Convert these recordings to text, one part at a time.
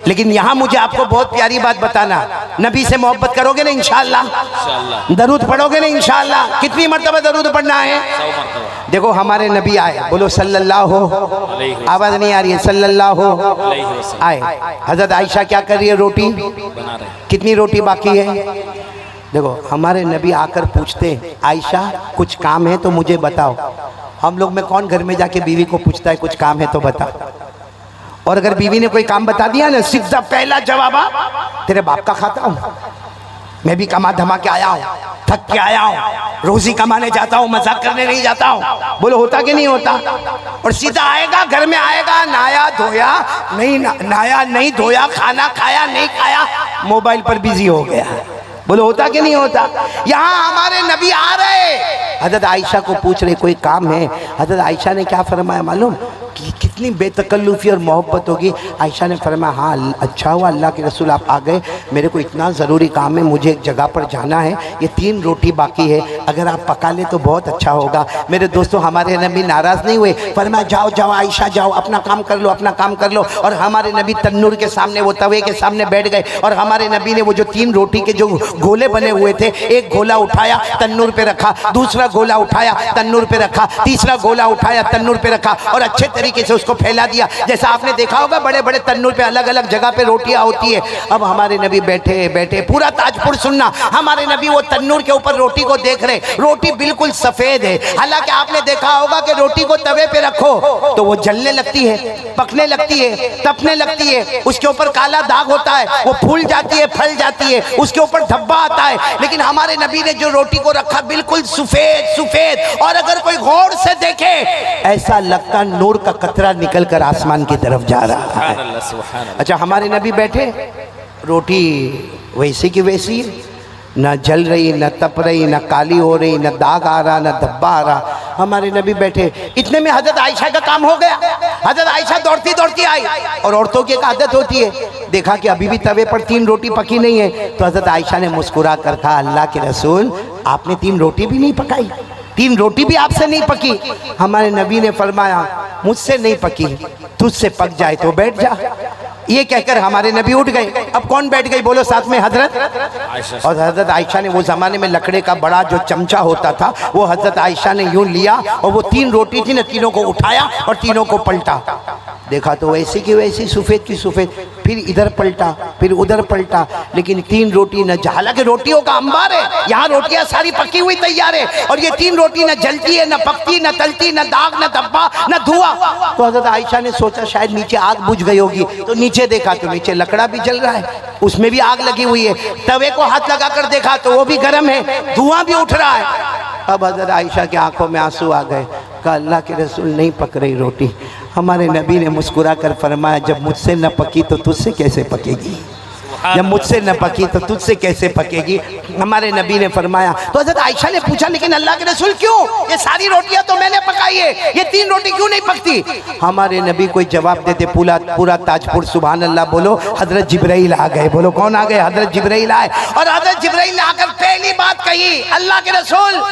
लेकिन यहाँ मुझे आपको बहुत प्यारी बात बताना, नबी से मोहब्बत करोगे ना इंशाअल्लाह, दरूद पढ़ोगे ना इंशाअल्लाह। कितनी मर्तबा दरूद पढ़ना है? 100 मरतबा। देखो हमारे नबी आए, बोलो सल्लल्लाहु, आवाज नहीं आ रही है, सल्लल्लाहु आए। हजरत आयशा क्या कर रही है? रोटी बना रहे। कितनी रोटी बाकी है? देखो हमारे नबी आकर पूछते, आयशा कुछ काम है तो मुझे बताओ। हम लोग में कौन घर में जाके बीवी को पूछता है कुछ काम है तो बता? और अगर बीवी ने कोई काम बता दिया ना, सीधा पहला जवाब तेरे बाप का खाता हूँ, मैं भी कमा धमा के आया हूँ, थक के आया हूँ, रोजी कमाने जाता हूँ, मजाक करने नहीं जाता हूँ। बोलो होता कि नहीं होता? और सीधा आएगा, घर में आएगा, नाया धोया नहीं, नाया नहीं धोया, खाना खाया नहीं खाया, मोबाइल पर बिजी हो गया। बोलो होता कि नहीं होता? यहाँ हमारे नबी आ रहे, हजरत आयशा को पूछ रहे कोई काम है। हजरत आयशा ने क्या फरमाया मालूम? कि कितनी बेतकल्लुफ़ी और मोहब्बत होगी। आयशा ने फरमाया हाँ अच्छा हुआ अल्लाह के रसूल आप आ गए, मेरे को इतना ज़रूरी काम है, मुझे एक जगह पर जाना है, ये 3 रोटी बाकी है, अगर आप पका ले तो बहुत अच्छा होगा। मेरे दोस्तों हमारे नबी नाराज़ नहीं हुए, फरमाया जाओ जाओ आयशा जाओ, अपना काम कर लो, अपना काम कर लो। और हमारे नबी तन्नूर के सामने, वो तवे के सामने बैठ गए और हमारे नबी ने वो जो 3 रोटी के जो गोले बने हुए थे, एक गोला उठाया तन्नूर पे रखा, दूसरा गोला उठाया तन्नूर पे रखा, तीसरा गोला उठाया तन्नूर पे रखा और अच्छे तरीके से उसको फैला दिया। जैसा आपने देखा होगा बड़े बड़े तन्नूर पे अलग अलग जगह पे रोटियां होती है। अब हमारे नबी बैठे बैठे, पूरा ताजपुर सुनना, हमारे नबी वो तन्नूर के ऊपर रोटी को देख रहे, रोटी बिल्कुल सफेद है। हालांकि आपने देखा होगा कि रोटी को तवे पे रखो तो वो जलने लगती है, पकने लगती है, तपने लगती है, उसके ऊपर काला दाग होता है, वो फूल जाती है, फल जाती है, उसके ऊपर धब्बा आता है। लेकिन हमारे नबी ने जो रोटी को रखा बिल्कुल सफेद सफेद, और अगर कोई गौर से देखे ऐसा लगता नूर का कतरा निकल कर आसमान की तरफ जा रहा है। अच्छा हमारे नबी बैठे, रोटी वैसी की वैसी, न जल रही, न तप रही, न काली हो रही, न दाग आ रहा, न धब्बा आ रहा। हमारे नबी बैठे, इतने में हजरत आयशा का काम हो गया। हजरत आयशा दौड़ती दौड़ती आई, और औरतों की एक आदत होती है, देखा कि अभी भी तवे पर 3 रोटी पकी नहीं है, तो हजरत आयशा ने मुस्कुरा कर कहा अल्लाह के रसूल आपने 3 रोटी भी नहीं पकाई, 3 रोटी भी आपसे नहीं पकी। हमारे नबी ने फरमाया मुझसे नहीं पकी, तुझसे पक जाए तो बैठ जा। ये कहकर हमारे नबी उठ गए। अब कौन बैठ गई? बोलो साथ में हजरत आयशा। और हजरत आयशा ने, वो जमाने में लकड़े का बड़ा जो चमचा होता था, वो हजरत आयशा ने यूं लिया और वो 3 रोटी थी ना, तीनों को उठाया और तीनों को पलटा। देखा तो वैसी की वैसी, सफ़ेद की सफ़ेद, फिर इधर पलटा, फिर उधर पलटा, लेकिन 3 रोटी न, हालांकि रोटियों का अंबार है, यहाँ रोटियां सारी पकी हुई तैयार है, और ये 3 रोटी न जलती है, न पकती, न तलती, न दाग, न धब्बा, न धुआं। तो हजरत आयशा ने सोचा शायद नीचे आग बुझ गई होगी, तो नीचे देखा तो नीचे लकड़ा भी जल रहा है, उसमें भी आग लगी हुई है। तवे को हाथ लगा कर देखा तो वो भी गर्म है, धुआं भी उठ रहा है। अब हजरत आयशा की आंखों में आंसू आ गए, कहा अल्लाह के रसूल नहीं पक रही रोटी। हमारे नबी ने मुस्कुरा कर फरमाया जब मुझसे न पकी तो तुझसे कैसे पकेगी, जब मुझसे न पकी तो तुझसे कैसे पकेगी। हमारे नबी ने फरमाया, तो हजरत आयशा ने पूछा लेकिन अल्लाह के रसूल क्यों, ये सारी रोटियां तो मैंने पकाई है, ये 3 रोटी क्यों नहीं पकती? हमारे नबी कोई जवाब देते, पूरा ताजपुर सुभान अल्लाह बोलो, हजरत जिब्राइल आ गए। बोलो कौन आ गए? हजरत जिब्राइल आए। और हजरत जिब्राइल ने आकर पहली बात कही, अल्लाह के रसूल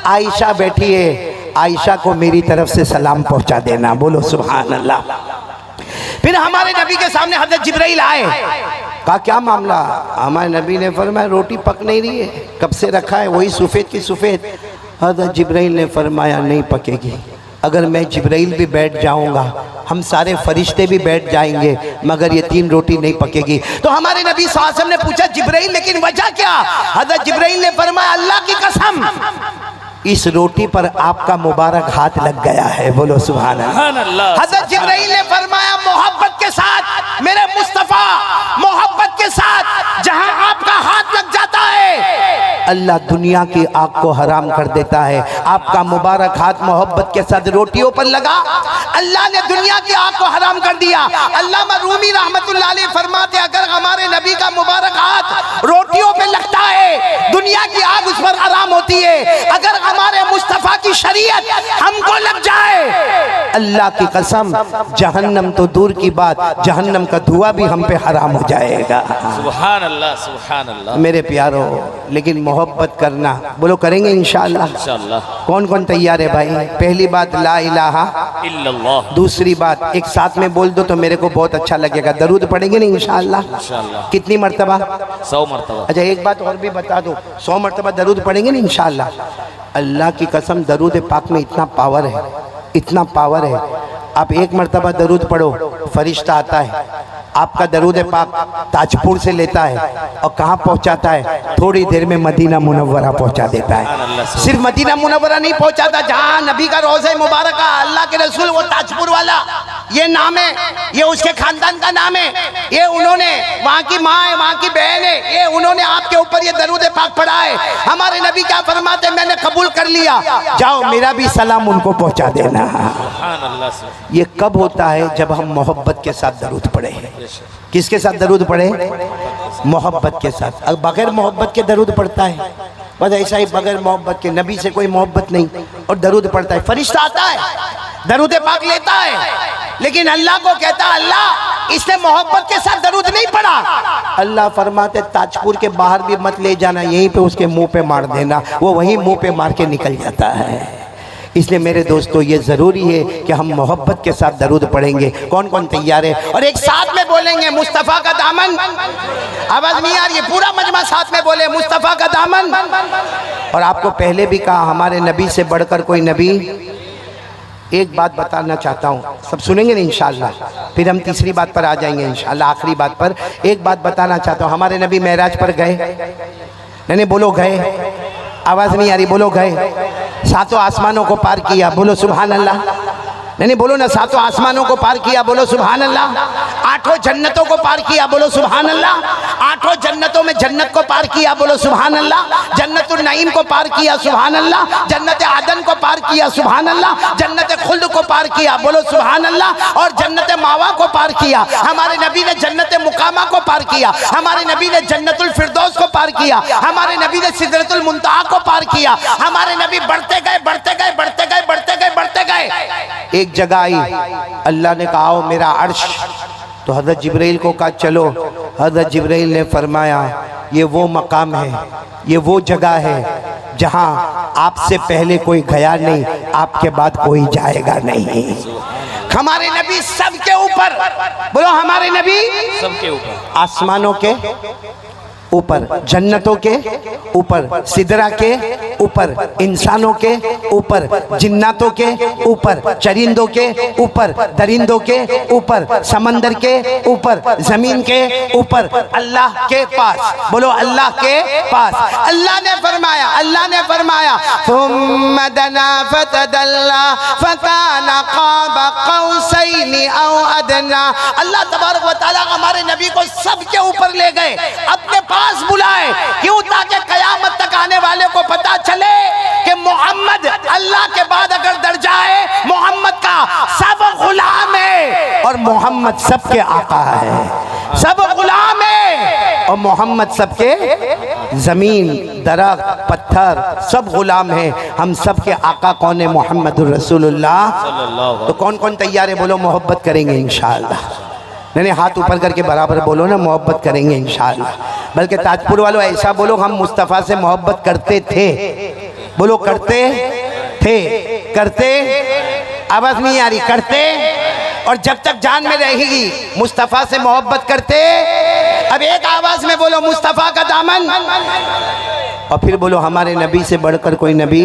आयशा बैठी है, आयशा को मेरी तरफ से सलाम पहुंचा देना। बोलो सुभान अल्लाह। फिर हमारे नबी के सामने हजरत जिब्राइल आए, कहा क्या मामला? हमारे नबी ने फरमाया रोटी पक नहीं रही है, कब से रखा है, वही सफ़ेद की सफ़ेद। हजरत जिब्राइल ने फरमाया नहीं पकेगी, अगर मैं जिब्राइल भी बैठ जाऊंगा, हम सारे फरिश्ते भी बैठ जाएंगे, मगर ये 3 रोटी नहीं पकेगी। तो हमारे नबी सल्लल्लाहु अलैहि वसल्लम ने पूछा जिब्राइल लेकिन वजह क्या? हजरत जिब्राइल ने फरमाया अल्लाह की कसम इस रोटी पर आपका मुबारक हाथ लग गया है। बोलो सुभान अल्लाह। हजरत जिब्राइल ने फरमाया मोहब्बत के साथ, मेरे मुस्तफा मोहब्बत के साथ जहां आपका हाथ लग जाता है अल्लाह दुनिया की आग को हराम कर देता है। आपका मुबारक हाथ मोहब्बत के साथ रोटियों पर लगा, अल्लाह ने दुनिया की आग को हराम कर दिया। अल्लामा रूमी रहमतुल्लाह अलैह फरमाते अगर हमारे नबी का मुबारक हाथ रोटियों पे लगता है दुनिया की आग उस पर हराम होती है। अगर हमारे मुस्तफा की शरीयत हमको लग जाए अल्लाह की कसम जहन्नम तो दूर की बात, जहन्नम का धुआं भी हम पे हराम हो जाएगा। सुभान अल्लाह, सुभान अल्लाह। मेरे प्यारो, लेकिन मोहब्बत करना, बोलो करेंगे इंशाअल्लाह। इंशाअल्लाह। कौन कौन तैयार है भाई? पहली बात ला इलाहा इल्लल्लाह। दूसरी बात एक साथ में बोल दो तो मेरे को बहुत अच्छा लगेगा। दरूद पढ़ेंगे नहीं इंशाअल्लाह? इंशाअल्लाह। कितनी मर्तबा? 100 मरतबा। अच्छा एक बात और भी बता दो, 100 मरतबा दरूद पढ़ेंगे नहीं इंशाअल्लाह? अल्लाह की कसम दरूद पाक में इतना पावर है, इतना पावर है। आप एक मरतबा दरूद पढ़ो, फरिश्ता आता है आपका दरूद पाक ताजपुर से लेता है और कहाँ पहुँचाता है? थोड़ी देर में मदीना मुनव्वरा पहुँचा देता है। सिर्फ मदीना मुनव्वरा नहीं पहुँचाता, जहाँ नबी का रोज़ा मुबारक, अल्लाह के रसूल, वो ताजपुर वाला, ये नाम है, ये उसके खानदान का नाम है, ये उन्होंने, वहाँ की माँ है, वहाँ की बहन है, ये उन्होंने आपके ऊपर ये दरूद पाक पढ़ा है। हमारे नबी क्या फरमाते? मैंने कबूल कर लिया, जाओ मेरा भी सलाम उनको पहुँचा देना। ये कब होता है? जब हम मोहब्बत के साथ दरूद पढ़े। किसके साथ दरूद पढ़े? मोहब्बत के साथ। अब बगैर मोहब्बत के दरूद पढ़ता है, बस ऐसा ही बगैर मोहब्बत के, नबी से कोई मोहब्बत नहीं और दरूद पढ़ता है। फरिश्ता आता है, दरूद पाक लेता है, लेकिन अल्लाह को कहता है अल्लाह इसने मोहब्बत के साथ दरूद नहीं पढ़ा। अल्लाह फरमाते ताजपुर के बाहर भी मत ले जाना, यहीं पे उसके मुंह पे मार देना, वो वहीं मुंह पे मार के निकल जाता है। इसलिए मेरे दोस्तों ये ज़रूरी है कि हम मोहब्बत के साथ दरूद पढ़ेंगे। कौन कौन तैयार है? और एक साथ में बोलेंगे मुस्तफ़ा का दामन। आवाज़ नहीं आ रही है? पूरा मजमा साथ में बोले मुस्तफ़ा का दामन। और आपको पहले भी कहा हमारे नबी से बढ़कर कोई नबी। एक बात बताना चाहता हूँ, सब सुनेंगे ना इंशाअल्लाह, फिर हम तीसरी बात पर आ जाएंगे इंशाअल्लाह, आखिरी बात पर। एक बात बताना चाहता हूँ, हमारे नबी मेराज पर गए? नहीं बोलो गए। आवाज़ नहीं आ रही, बोलो गए। सातों आसमानों को पार किया, बोलो सुभान अल्लाह। नहीं बोलो ना, सातों आसमानों को पार किया, बोलो सुभान अल्लाह। आठों जन्नतों को पार किया, बोलो सुभान अल्लाह। आठों जन्नतों में जन्नत को पार किया, बोलो सुभान अल्लाह। जन्नतुल नईम को पार किया, सुभान अल्लाह। जन्नत आदन को पार किया, सुभान अल्लाह। जन्नत खुल्द को पार किया, बोलो सुभान अल्लाह। और जन्नत मावा को पार किया। हमारे नबी ने जन्नत मुकामा को पार किया, हमारे नबी ने जन्नतुल फिरदौस को पार किया, हमारे नबी ने सिदरतुल मुंतहा को पार किया। हमारे नबी बढ़ते गए, बढ़ते गए, बढ़ते गए, बढ़ते गए, बढ़ते गए। एक जगह आई, अल्लाह ने कहा आओ मेरा अर्श, तो हज़रत जिब्राइल को कहा चलो। हज़रत जिब्राइल ने फरमाया ये वो मकाम है, ये वो जगह है जहां आपसे पहले कोई गया नहीं, आपके बाद कोई जाएगा नहीं। हमारे नबी सबके ऊपर, बोलो हमारे नबी सबके ऊपर, आसमानों के ऊपर, जन्नतों के ऊपर, सिदरा के ऊपर, इंसानों के ऊपर, जिन्नातों के ऊपर, चरिंदों के ऊपर, दरिंदों के ऊपर, समंदर के ऊपर, जमीन के ऊपर, अल्लाह के पास, बोलो अल्लाह के पास। अल्लाह ने फरमाया, अल्लाह ने फरमाया थुम्मा दना फतदल्ला फकाना क़ाब क़ौसैनि औ अदना। अल्लाह तबारक व तआला हमारे नबी को सबके ऊपर ले गए, अपने पास बुलाए। क्यों? ताकि कयामत तक आने वाले को पता चले कि मोहम्मद अल्लाह के बाद अगर दर्जा है मोहम्मद का, सब गुलाम है और मोहम्मद सबके आका है। सब गुलाम है और मोहम्मद सबके, जमीन, दरख्त, पत्थर सब गुलाम है। हम सबके आका कौन है? मोहम्मदुर रसूलुल्लाह। तो कौन कौन तैयार है? बोलो मोहब्बत करेंगे इंशाअल्लाह। नहीं हाथ ऊपर करके बराबर बोलो ना, मोहब्बत करेंगे इंशाअल्लाह। बल्कि ताजपुर वालों ऐसा बोलो हम मुस्तफ़ा से मोहब्बत करते थे, बोलो करते थे, करते, आवाज़ नहीं आ रही, करते, और जब तक जान में रहेगी मुस्तफ़ा से मोहब्बत करते। अब एक आवाज़ में बोलो मुस्तफ़ा का दामन, और फिर बोलो हमारे नबी से बढ़कर कोई नबी।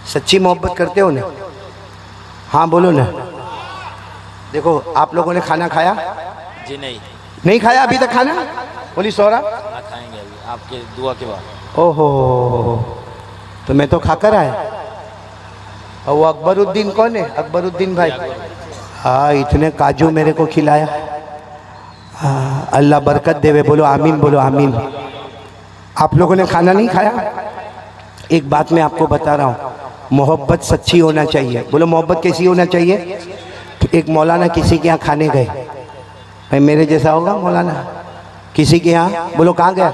सच्ची मोहब्बत करते हो ना? हाँ बोलो ना। देखो आप लोगों ने खाना खाया? जी नहीं खाया अभी तक खाना? बोली सोरा खाएंगे अभी आपके दुआ के बाद। ओहो, तो मैं तो खाकर आया। और वो अकबरुद्दीन कौन है? अकबरुद्दीन भाई, हाँ इतने काजू मेरे को खिलाया। हाँ अल्लाह बरकत देवे, बोलो आमीन, बोलो आमीन। आप लोगों ने खाना नहीं खाया? एक बात मैं आपको बता रहा हूँ, मोहब्बत सच्ची होना चाहिए। बोलो मोहब्बत कैसी होना चाहिए? एक मौलाना किसी के यहाँ खाने गए, भाई मेरे जैसा होगा मौलाना, किसी के यहाँ, बोलो कहाँ गया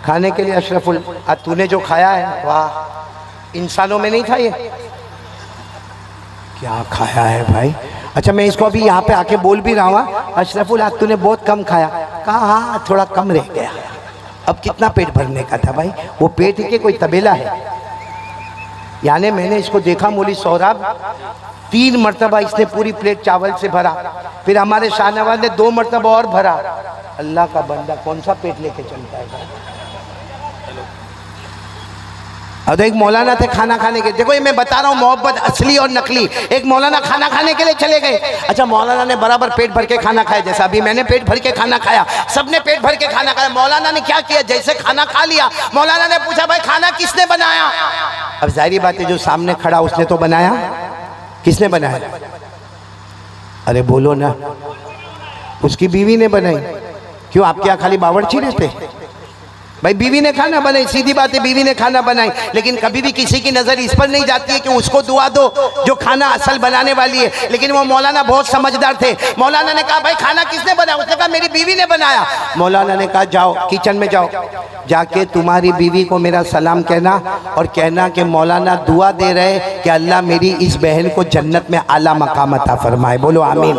खाने के लिए? अशरफुल, आज तूने जो खाया है वाह, इंसानों में नहीं था ये, क्या खाया है भाई। अच्छा मैं इसको अभी यहाँ पे आके बोल भी रहा हूँ, अशरफुल आज तूने बहुत कम खाया। कहा हाँ थोड़ा कम रह गया। अब कितना पेट भरने का था भाई, वो पेट के कोई तबेला है। यानी मैंने इसको देखा मौली सोहराब 3 मरतबा इसने पूरी प्लेट चावल से भरा, फिर हमारे शाहनवाज ने 2 मरतबा और भरा। अल्लाह का बंदा कौन सा पेट लेके चलता है भाई। अब एक मौलाना थे खाना खाने के, देखो ये मैं बता रहा हूँ मोहब्बत असली और नकली। एक मौलाना खाना खाने के लिए चले गए। अच्छा मौलाना ने बराबर पेट भर के खाना खाया, जैसा अभी मैंने पेट भर के खाना खाया, सबने पेट भर के खाना खाया। मौलाना ने क्या किया, जैसे खाना खा लिया मौलाना ने पूछा भाई खाना किसने बनाया। अब जाहिर बात है जो सामने खड़ा उसने तो बनाया, किसने बनाया? अरे बोलो ना, उसकी बीवी ने बनाई। क्यों आपके यहाँ खाली बावर्ची रहते? भाई बीवी ने खाना बनाई, सीधी बात है बीवी ने खाना बनाई। लेकिन कभी भी किसी की नजर इस पर नहीं जाती है कि उसको दुआ दो जो खाना असल बनाने वाली है। लेकिन वो मौलाना बहुत समझदार थे। मौलाना ने कहा भाई खाना किसने बनाया? उसने कहा मेरी बीवी ने बनाया। मौलाना ने कहा जाओ किचन में जाओ, जाके तुम्हारी बीवी को मेरा सलाम कहना और कहना कि मौलाना दुआ दे रहे कि अल्लाह मेरी इस बहन को जन्नत में आला मकाम अता फरमाए। बोलो आमीन।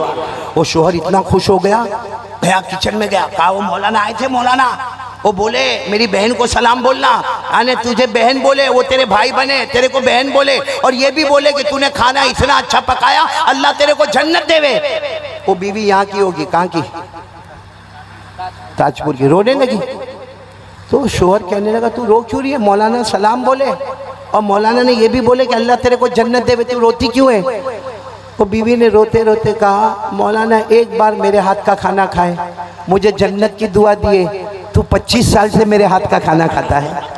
वो शोहर इतना खुश हो गया, गया किचन में गया, कहा वो मौलाना आए थे, मौलाना वो बोले मेरी बहन को सलाम बोलना। आने तुझे बहन बोले, वो तेरे भाई बने, तेरे को बहन बोले, और ये भी बोले कि तूने खाना इतना अच्छा पकाया, अल्लाह तेरे को जन्नत देवे। वो बीवी यहाँ की होगी, कहाँ की? ताजपुर की। रोने लगी तो शोहर कहने लगा तू रो क्यों रही है? मौलाना सलाम बोले और मौलाना ने ये भी बोले कि अल्लाह तेरे को जन्नत देवे, तू रोती क्यों है? वो बीवी ने रोते रोते कहा मौलाना एक बार मेरे हाथ का खाना खाए, मुझे जन्नत की दुआ दिए। तू 25 साल से मेरे हाथ का खाना खाता है,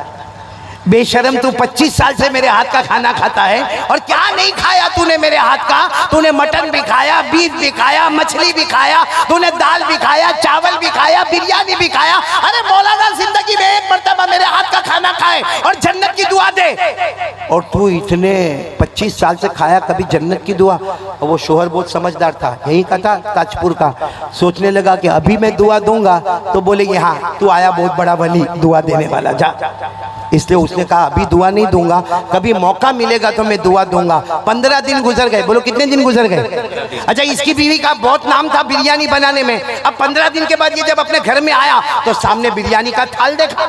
बेशरम तू 25 साल से मेरे हाथ का खाना खाता है, और क्या नहीं खाया तूने मेरे हाथ का? तूने मटन भी खाया, बीफ भी खाया, मछली भी खाया, तूने दाल भी खाया, चावल भी खाया, बिरयानी भी खाया। अरे मौलाना जिंदगी में एक मर्तबा मेरे हाथ का खाना खाए और जन्नत की दुआ दे, और तू इतने 25 साल से खाया कभी जन्नत की दुआ? और वो शोहर बहुत समझदार था, यही का था ताजपुर का। सोचने लगा कि अभी मैं दुआ दूंगा तो बोलेंगे हाँ तू आया बहुत बड़ा वली दुआ देने वाला, जा। इसलिए उसने कहा अभी दुआ नहीं दूंगा, कभी मौका मिलेगा तो मैं दुआ दूंगा। 15 दिन गुजर गए। बोलो कितने दिन गुजर गए? अच्छा इसकी बीवी का बहुत नाम था बिरयानी बनाने में। अब 15 दिन के बाद ये जब अपने घर में आया तो सामने बिरयानी का थाल देखा।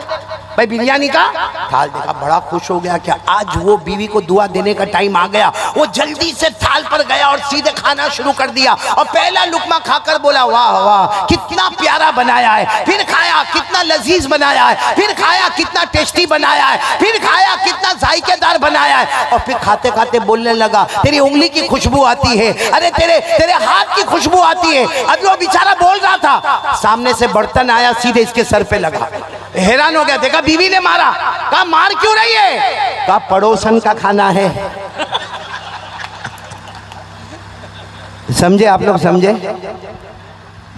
भाई बिरयानी का थाल देखा, बड़ा खुश हो गया कि आज वो बीवी को दुआ देने का टाइम आ गया। वो जल्दी से थाल पर गया और सीधे खाना शुरू कर दिया, और पहला लुकमा खाकर बोला वाह वाह कितना प्यारा बनाया है। फिर खाया कितना लजीज बनाया है, फिर खाया कितना टेस्टी बनाया है, फिर खाया कितना जायकेदार बनाया है। और फिर खाते खाते बोलने लगा तेरी उंगली की खुशबू आती है, अरे तेरे हाथ की खुशबू आती है। अभी वो बेचारा बोल रहा था, सामने से बर्तन आया सीधे इसके सर पे लगा। हैरान हो गया, देखा बीवी ने मारा। कहा मार क्यों रही है? कहा पड़ोसन का खाना है। समझे आप लोग? समझे?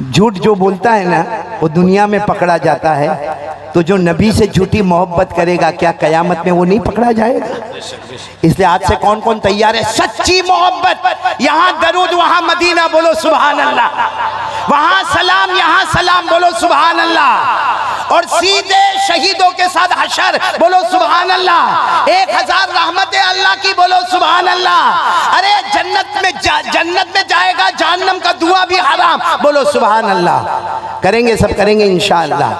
झूठ जो बोलता है ना वो दुनिया में पकड़ा जाता है, तो जो नबी से झूठी मोहब्बत करेगा क्या कयामत में वो नहीं पकड़ा जाएगा? इसलिए आज से कौन कौन तैयार है? सच्ची मोहब्बत, यहाँ दरूद वहाँ मदीना, बोलो सुभान अल्लाह। वहाँ सलाम यहाँ सलाम, बोलो सुभान अल्लाह। और सीधे शहीदों के साथ हशर, बोलो सुभान अल्लाह। 1000 रहमतें अल्लाह की, बोलो सुभान अल्लाह। अरे जन्नत में जाएगा, जहन्नम का दुआ भी हराम, बोलो सुभान अल्लाह। करेंगे, सब करेंगे इंशाअल्लाह।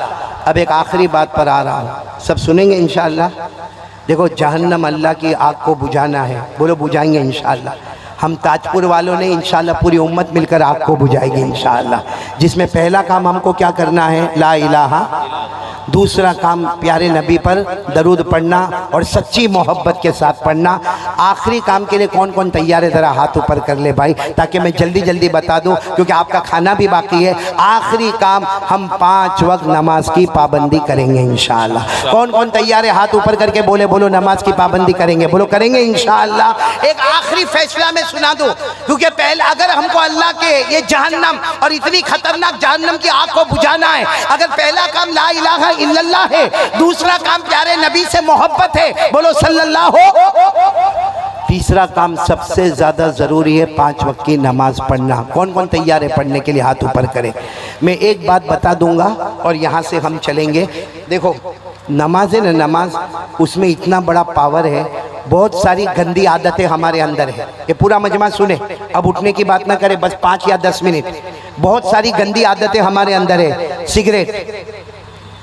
अब एक आखिरी बात पर आ रहा हूँ, सब सुनेंगे इंशाअल्लाह। देखो जहन्नम अल्लाह की आग को बुझाना है, बोलो बुझाएंगे इंशाअल्लाह। हम ताजपुर वालों ने इंशाअल्लाह पूरी उम्मत मिलकर आग को बुझाएगी इंशाअल्लाह। जिसमें पहला काम हमको क्या करना है? ला इलाहा। दूसरा काम प्यारे नबी पर दरूद पढ़ना और सच्ची मोहब्बत के साथ पढ़ना। आखिरी काम के लिए कौन कौन तैयार है? ज़रा हाथ ऊपर कर ले भाई, ताकि मैं जल्दी जल्दी बता दूं, क्योंकि आपका खाना भी बाकी है। आखिरी काम हम 5 वक्त नमाज की पाबंदी करेंगे इंशाअल्लाह। कौन कौन तैयार है? हाथ ऊपर करके बोले, बोलो नमाज की पाबंदी करेंगे, बोलो करेंगे इंशाअल्लाह। एक आखिरी फैसला मैं सुना दूं, क्योंकि पहले अगर हमको अल्लाह के ये जहन्नम और इतनी खतरनाक जहन्नम की आग को बुझाना है, अगर पहला काम ला इलाहा इल्लल्लाह है, दूसरा काम प्यारे नबी से मोहब्बत है, बोलो सल्लल्लाहु, तीसरा काम सबसे ज्यादा जरूरी है 5 वक्त की नमाज पढ़ना। कौन कौन तैयार है पढ़ने के लिए? हाथ ऊपर करें। मैं एक बात बता दूंगा और यहाँ से हम चलेंगे। देखो नमाज है ना, नमाज उसमें इतना बड़ा पावर है, बहुत सारी गंदी आदतें हमारे अंदर है। ये पूरा मजमा सुने, अब उठने की बात ना करें, बस 5 या 10 मिनट। बहुत सारी गंदी आदतें हमारे अंदर है। सिगरेट,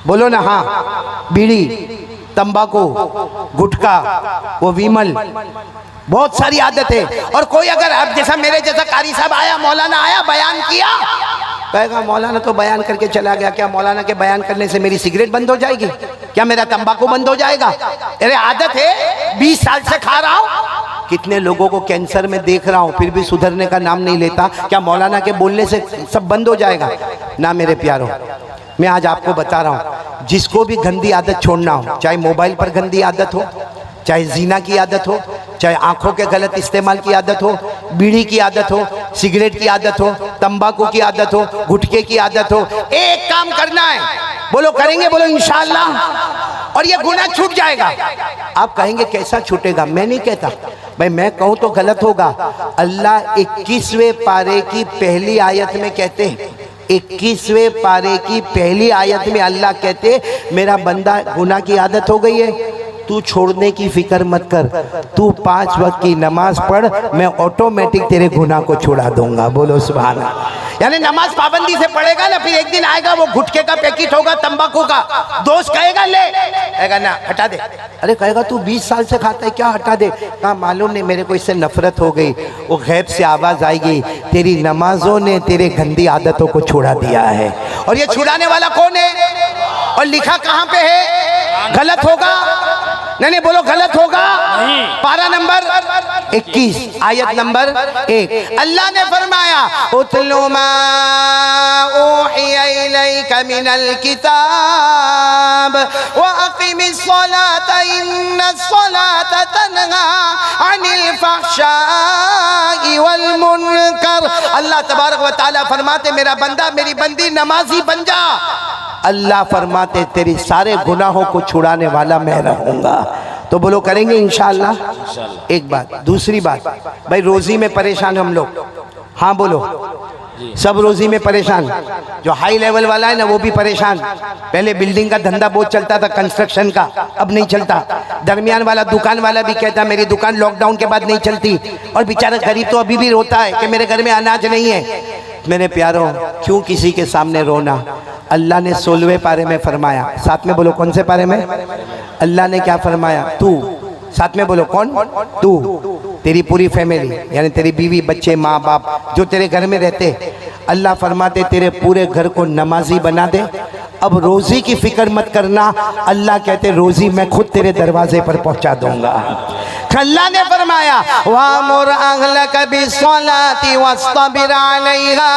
बोलो ना, हाँ, बीड़ी, तंबाकू, गुटखा, वो विमल, बहुत सारी आदतें। और कोई अगर अब जैसा मेरे जैसा कारी साहब आया, मौलाना आया, बयान किया, कहेगा मौलाना तो बयान करके चला गया, क्या मौलाना के बयान करने से मेरी सिगरेट बंद हो जाएगी? क्या मेरा तंबाकू बंद हो जाएगा? अरे आदत है, 20 साल से खा रहा हूं। कितने लोगों को कैंसर में देख रहा हूं, फिर भी सुधरने का नाम नहीं लेता। क्या मौलाना के बोलने से सब बंद हो जाएगा? ना मेरे प्यारों, मैं आज आपको बता रहा हूं, जिसको भी गंदी आदत छोड़ना हो, चाहे मोबाइल पर गंदी आदत हो, चाहे जीना की आदत हो, चाहे आंखों के गलत इस्तेमाल की आदत हो, बीड़ी की आदत हो, सिगरेट की आदत हो, तंबाकू की आदत हो, गुटखे की आदत हो, एक काम करना है। बोलो करेंगे? बोलो इंशाअल्लाह। और ये गुनाह छूट जाएगा। आप कहेंगे कैसा छूटेगा? मैं नहीं कहता भाई, मैं कहूं तो गलत होगा। अल्लाह 21वें पारे की पहली आयत में कहते हैं, 21वें पारे की पहली आयत में अल्लाह कहते, मेरा बंदा गुनाह की आदत हो गई है, तू छोड़ने की फिक्र मत कर, तू 5 वक्त की नमाज पढ़, मैं ऑटोमेटिक तेरे गुनाह को छुड़ा दूंगा। बोलो सुभान अल्लाह। यानी नमाज पाबंदी से पढ़ेगा ना, फिर एक दिन आएगा वो गुटखे का पैकेट होगा, तंबाकू का, दोस्त कहेगा ले, कहेगा ना हटा दे। अरे कहेगा तू 20 साल से खाता है, क्या हटा दे? कहा मालूम नहीं, मेरे को इससे नफरत हो गई। वो गैब से आवाज आएगी, तेरी नमाजों ने तेरे गंदी आदतों को छुड़ा दिया है। और ये छुड़ाने वाला कौन है? और लिखा कहां पे है? गलत होगा? नहीं, बोलो गलत होगा। पारा नंबर 21, आयत नंबर 1, अल्लाह ने फरमाया, उतलु मा ऊहिया इलैका मिनल किताब व अक़िमिस सलाता इन्नस सलाता तन्हा अनिल फहशाई वल मुनकर। अल्लाह तबारक व तआला फरमाते, मेरा बंदा, मेरी बंदी नमाजी बन जा। अल्लाह फरमाते, तेरी सारे गुनाहों को छुड़ाने वाला मैं रहूंगा। तो बोलो करेंगे इंशाअल्लाह। एक बात। दूसरी बात, भाई रोजी में परेशान हम लोग, हाँ बोलो, सब रोजी में परेशान। जो हाई लेवल वाला है ना, वो भी परेशान। पहले बिल्डिंग का धंधा बहुत चलता था, कंस्ट्रक्शन का, अब नहीं चलता। दरमियान वाला दुकान वाला भी कहता मेरी दुकान लॉकडाउन के बाद नहीं चलती। और बेचारा गरीब तो अभी भी रोता है कि मेरे घर में अनाज नहीं है। मेरे प्यारों, क्यों किसी के सामने रोना? अल्लाह ने 16वें पारे में फरमाया, साथ में बोलो कौन से पारे में? अल्लाह ने क्या फरमाया? तू, साथ में बोलो कौन? तू, तेरी पूरी फैमिली, यानी तेरी बीवी, बच्चे, माँ बाप जो तेरे घर में रहते, अल्लाह फरमाते तेरे पूरे घर को नमाजी बना दे। अब रोजी की फिक्र मत करना, अल्लाह कहते रोजी मैं खुद तेरे दरवाजे पर पहुंचा दूंगा। अल्लाह ने फरमाया, वामुर अहलक बिस्सलाति वस्तबिर अलैहा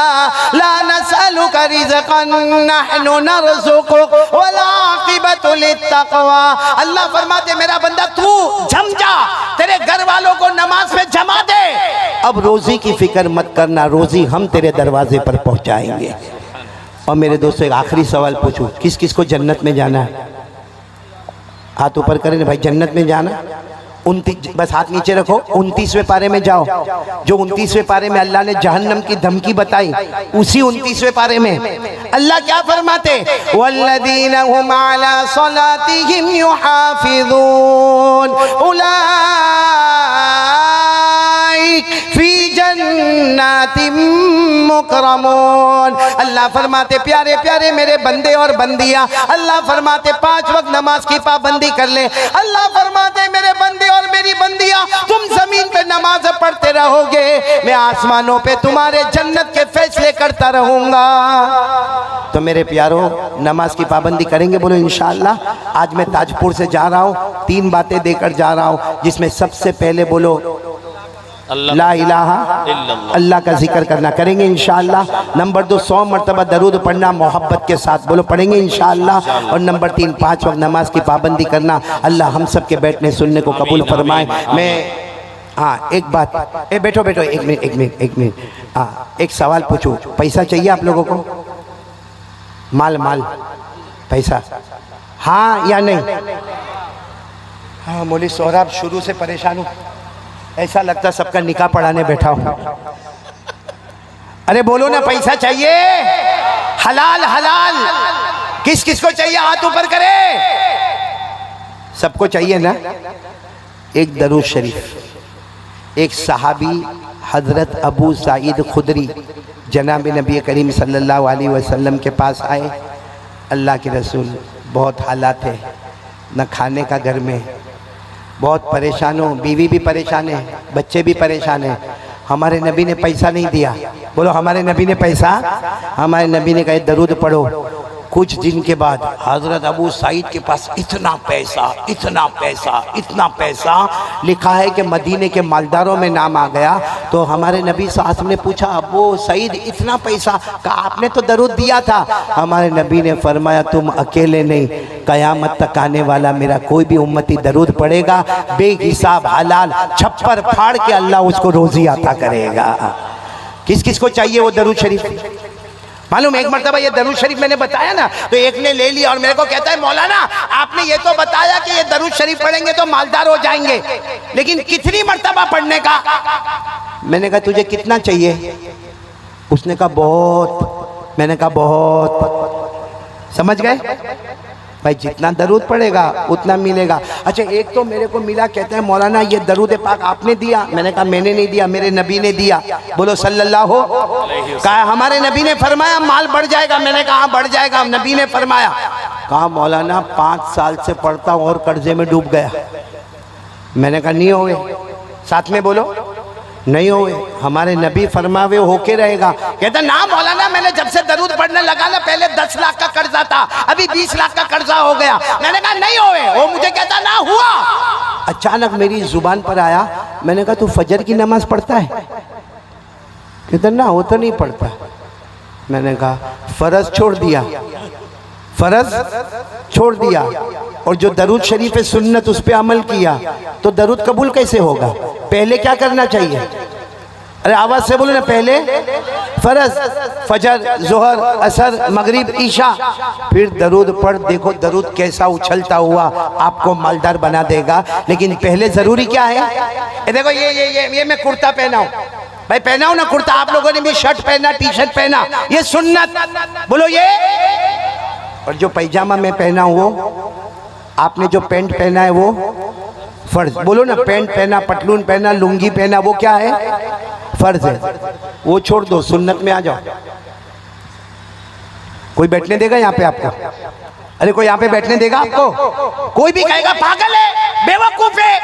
ला नसअलुका रिज़क़न नहनु नरज़ुकुक वल आक़िबतु लित्तक़वा। अल्लाह फरमाते, मेरा बंदा तू जम जा, तेरे घर वालों को नमाज में जमा दे। अब रोजी की फिक्र मत करना, रोजी हम तेरे दरवाजे पर पहुंचाएंगे। और मेरे दोस्तों, एक आखिरी सवाल पूछूं, किस किस को जन्नत में जाना है? हाथ ऊपर करें भाई, जन्नत में जाना। 29, बस हाथ नीचे रखो। 29वें पारे में जाओ। जो 29वें पारे में अल्लाह ने जहन्नम की धमकी बताई, उसी 29वें पारे में अल्लाह क्या फरमाते? वल्लदीना हुम अला सलातिहिम युहाफिज़ून उलाइक फी जन्नातिम मुकरमून। अल्लाह फरमाते, प्यारे प्यारे मेरे बंदे और बंदियां, अल्लाह फरमाते 5 वक्त नमाज की पाबंदी कर ले। अल्लाह फरमाते, मेरे बंदे और मेरी बंदियां, तुम जमीन पे नमाज पढ़ते रहोगे, मैं आसमानों पे तुम्हारे जन्नत के फैसले करता रहूंगा। तो मेरे प्यारों, नमाज की पाबंदी करेंगे? बोलो इंशाअल्लाह। आज मैं ताजपुर से जा रहा हूँ, 3 बातें देकर जा रहा हूँ, जिसमें सबसे पहले बोलो ला इलाहा अल्लाह का जिक्र करना, करेंगे इंशाअल्लाह। नंबर 2, 100 मरतबा दरूद पढ़ना मोहब्बत के साथ, बोलो पढ़ेंगे इंशाअल्लाह। और नंबर 3, 5 वक्त नमाज की पाबंदी करना। अल्लाह हम सब के बैठने सुनने को कबूल फरमाए। मैं हाँ एक बात, बैठो बैठो, एक मिनट। हाँ, एक सवाल पूछूं, पैसा चाहिए आप लोगों को? माल पैसा, हाँ या नहीं? हाँ, मौलवी सोहराब शुरू से परेशान हूँ, ऐसा लगता सबका निकाह पढ़ाने बैठा हूं। अरे बोलो ना, पैसा चाहिए? हलाल हलाल, किस किस को चाहिए? हाथ ऊपर करे। सबको चाहिए ना? एक दरूद शरीफ, एक सहाबी हज़रत अबू सईद खुदरी जनाब नबी करीम सल्लल्लाहु अलैहि वसल्लम के पास आए। अल्लाह के रसूल, बहुत हालात है, न खाने का घर में, बहुत परेशान हो, बीवी भी परेशान है, बच्चे भी परेशान हैं। हमारे नबी ने पैसा नहीं दिया। बोलो हमारे नबी ने पैसा, हमारे नबी ने कहा दरूद पढ़ो। कुछ दिन के बाद हज़रत अबू सईद के पास इतना पैसा, इतना पैसा, इतना पैसा, लिखा है कि मदीने के मालदारों में नाम आ गया। तो हमारे नबी साहब ने पूछा अबू सईद इतना पैसा, कहा आपने तो दरूद दिया था। हमारे नबी ने फरमाया तुम अकेले नहीं, क़यामत तक आने वाला मेरा कोई भी उम्मती दरूद पढ़ेगा, बेहिसाब हलाल छप्पर फाड़ के अल्लाह उसको रोज़ी अता करेगा। किस किस को चाहिए वो दरूद शरीफ? मालूम एक मरतबा ये दरूद शरीफ मैंने बताया ना, तो एक ने ले लिया और मेरे को कहता है मौलाना आपने ये तो बताया कि ये दरूद शरीफ पढ़ेंगे तो मालदार हो जाएंगे, लेकिन कितनी मरतबा पढ़ने का? मैंने कहा तुझे कितना चाहिए? उसने कहा बहुत। मैंने कहा बहुत। समझ गए भाई, जितना दरूद पड़ेगा उतना मिलेगा। अच्छा एक तो मेरे को मिला, कहते हैं मौलाना ये दरूद पाक आपने दिया। मैंने कहा मैंने नहीं दिया, मेरे नबी ने दिया। बोलो सल्लल्लाहु। कहा हमारे नबी ने फरमाया माल बढ़ जाएगा। मैंने कहा बढ़ जाएगा, नबी ने फरमाया। कहा मौलाना 5 साल से पढ़ता हूँ और कर्जे में डूब गया। मैंने कहा नहीं होए, साथ में बोलो नहीं होए, हमारे नबी फरमावे होके रहेगा। कहता ना मौलाना मैंने जब से दरूद पढ़ने लगा ना, पहले 10 लाख का कर्जा था, अभी 20 लाख का कर्जा हो गया। मैंने कहा नहीं होए, वो मुझे कहता ना हुआ। अचानक मेरी जुबान पर आया, मैंने कहा तू फजर की नमाज पढ़ता है? कहता ना वो तो नहीं पढ़ता। मैंने कहा फर्ज छोड़ दिया, फर्ज छोड़ दिया, और जो दरूद शरीफ सुन्नत उस पर अमल किया तो दरूद कबूल कैसे होगा? पहले क्या करना चाहिए? अरे आवाज से बोलो ना, पहले फर्ज, फजर, जोहर, असर, मगरिब, ईशा, फिर दरूद पढ़। देखो दरूद कैसा उछलता हुआ आपको मालदार बना देगा। लेकिन पहले जरूरी क्या है? ये देखो ये मैं कुर्ता पहना हूं भाई, पहना हूं ना कुर्ता, आप लोगों ने भी शर्ट पहना, टी शर्ट पहना, ये सुन्नत। बोलो ये। और जो पैजामा मैं पहना हूं वो, आपने जो पैंट पहना है वो फर्ज। बोलो ना, पैंट पहना, पटलून पहना, लुंगी पहना, वो क्या है? फर्ज है। वो छोड़ दो, सुन्नत में आ जाओ। कोई बैठने देगा यहाँ पे आपको? अरे कोई यहाँ पे बैठने देगा आपको? कोई भी कहेगा पागल है, बेवकूफ है,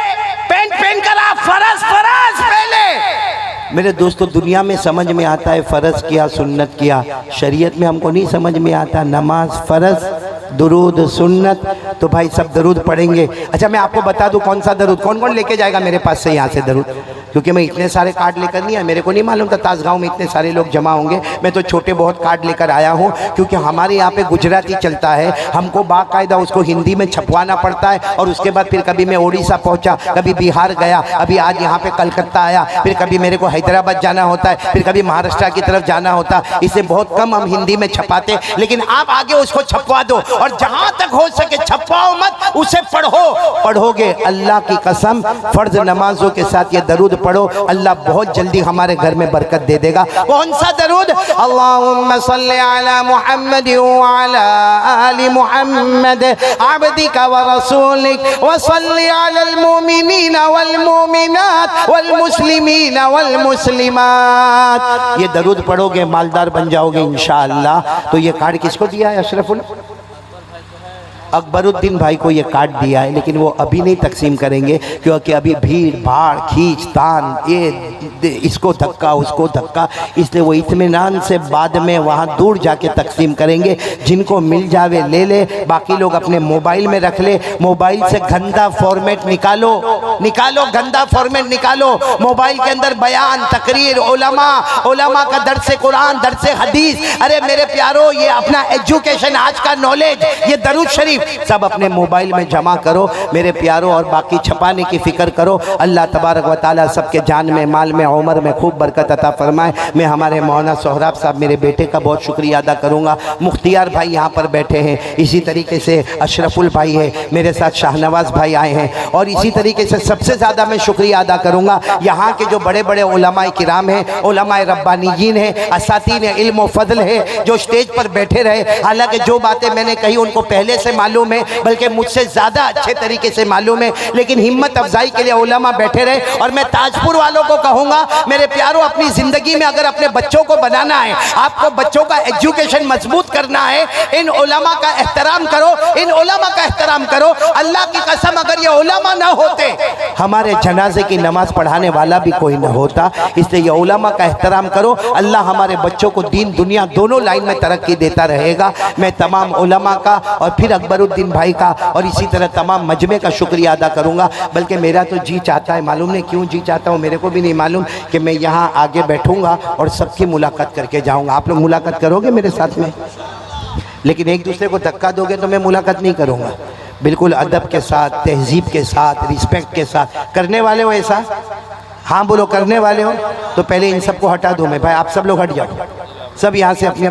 पैंट पहन कर आप फर्ज फर्ज पहले। मेरे दोस्तों दुनिया में समझ में आता है फर्ज किया, सुन्नत किया, शरीयत में हमको नहीं समझ में आता। नमाज फर्ज, दरूद सुन्नत, तो भाई सब दरूद पढ़ेंगे। अच्छा मैं आपको बता दूं कौन सा दरूद, कौन कौन लेके जाएगा मेरे पास से यहाँ से दरूद? क्योंकि मैं इतने सारे कार्ड लेकर नहीं आया, मेरे को नहीं मालूम था ताजगांव में इतने सारे लोग जमा होंगे। मैं तो छोटे बहुत कार्ड लेकर आया हूँ, क्योंकि हमारे यहाँ पे गुजराती चलता है, हमको बाकायदा उसको हिंदी में छपवाना पड़ता है। और उसके बाद फिर कभी मैं उड़ीसा पहुँचा, कभी बिहार गया, अभी आज यहाँ पे कलकत्ता आया, फिर कभी मेरे को हैदराबाद जाना होता है, फिर कभी महाराष्ट्र की तरफ जाना होता है। इससे बहुत कम हम हिंदी में छपाते, लेकिन आप आगे उसको छपवा दो, और जहां तक हो सके छपवाओ मत, उसे पढ़ो। पढ़ोगे अल्लाह की कसम, फर्ज नमाजों के साथ ये दरूद पढ़ो, अल्लाह बहुत जल्दी हमारे घर में बरकत दे देगा। कौन सा दरूद? अल्लाहुम्मा सल्ली अला मुहम्मद व अला आलि मुहम्मद अब्दिका व रसूलिक व सल्ली अलल मुमिनीना वल मुमिनात वल मुस्लिमीना वल मुस्लिमात। ये दरूद पढ़ोगे मालदार बन जाओगे इंशाअल्लाह। तो ये कार्ड किसको दिया है? अशरफुल अकबरुद्दीन भाई को ये कार्ड दिया है, लेकिन वो अभी नहीं तकसीम करेंगे, क्योंकि अभी भीड़ भाड़ खींच तान, ये इसको धक्का उसको धक्का, इसलिए वो इत्मीनान से बाद में वहाँ दूर जाके तकसीम करेंगे। जिनको मिल जावे ले ले, बाकी लोग अपने मोबाइल में रख ले। मोबाइल से गंदा फॉर्मेट निकालो, निकालो गंदा फॉर्मेट निकालो। मोबाइल के अंदर बयान, तकरीर, उलमा का दर्स कुरान, दर्स हदीस, अरे मेरे प्यारो ये अपना एजुकेशन, आज का नॉलेज, ये दरूद शरीफ सब अपने मोबाइल में जमा करो मेरे प्यारों, और बाकी छपाने की फिक्र करो। अल्लाह तबारक व ताला सबके जान में, माल में, उम्र में खूब बरकत अता फरमाए। मैं हमारे मौलाना सोहराब साहब मेरे बेटे का बहुत शुक्रिया अदा करूँगा। मुख्तियार भाई यहाँ पर बैठे हैं, इसी तरीके से अशरफुल भाई है, मेरे साथ शाहनवाज भाई आए हैं, और इसी तरीके से सबसे ज़्यादा मैं शुक्रिया अदा करूँगा यहाँ के जो बड़े बड़े उलमाए किराम हैं, उलमाए रब्बानीयीन हैं, असातीन इल्म व फज़ल है, जो स्टेज पर बैठे रहे। हालांकि जो बातें मैंने कही उनको पहले से मालूम है, बल्कि मुझसे ज़्यादा अच्छे तरीके से मालूम है, लेकिन हिम्मत अफजाई के लिए उलमा बैठे रहे। और मैं ताजपुर वालों को कहूँगा, मेरे प्यारों, अपनी ज़िंदगी में अगर अपने बच्चों को बनाना है, आपको बच्चों का एजुकेशन मजबूत करना है, इन उलमा का एहतराम करो, इन उलमा का एहतराम करो। अल्लाह की कसम, अगर ये उलमा ना होते, हमारे जनाजे की नमाज पढ़ाने वाला भी कोई ना होता। इसलिए ये उलमा का एहतराम करो। अल्लाह हमारे बच्चों को दीन दुनिया दोनों लाइन में तरक्की देता रहेगा। मैं तमाम उलमा का और फिर अकबरुद्दीन भाई का और इसी तरह तमाम मजमे का शुक्रिया अदा करूँगा। बल्कि मेरा तो जी चाहता है, मालूम नहीं क्यों जी चाहता हूँ, मेरे को भी नहीं मालूम, कि मैं यहाँ आगे बैठूँगा और सबकी मुलाकात करके जाऊँगा। आप लोग मुलाकात करोगे मेरे साथ में? लेकिन एक दूसरे को धक्का दोगे तो मैं मुलाकात नहीं करूँगा। बिल्कुल अदब के साथ, तहजीब के साथ, रिस्पेक्ट के साथ। करने वाले हो ऐसा? हाँ बोलो, करने वाले हो तो पहले इन सबको हटा दो। मैं भाई आप सब लोग हट जाओ, सब यहाँ से अपने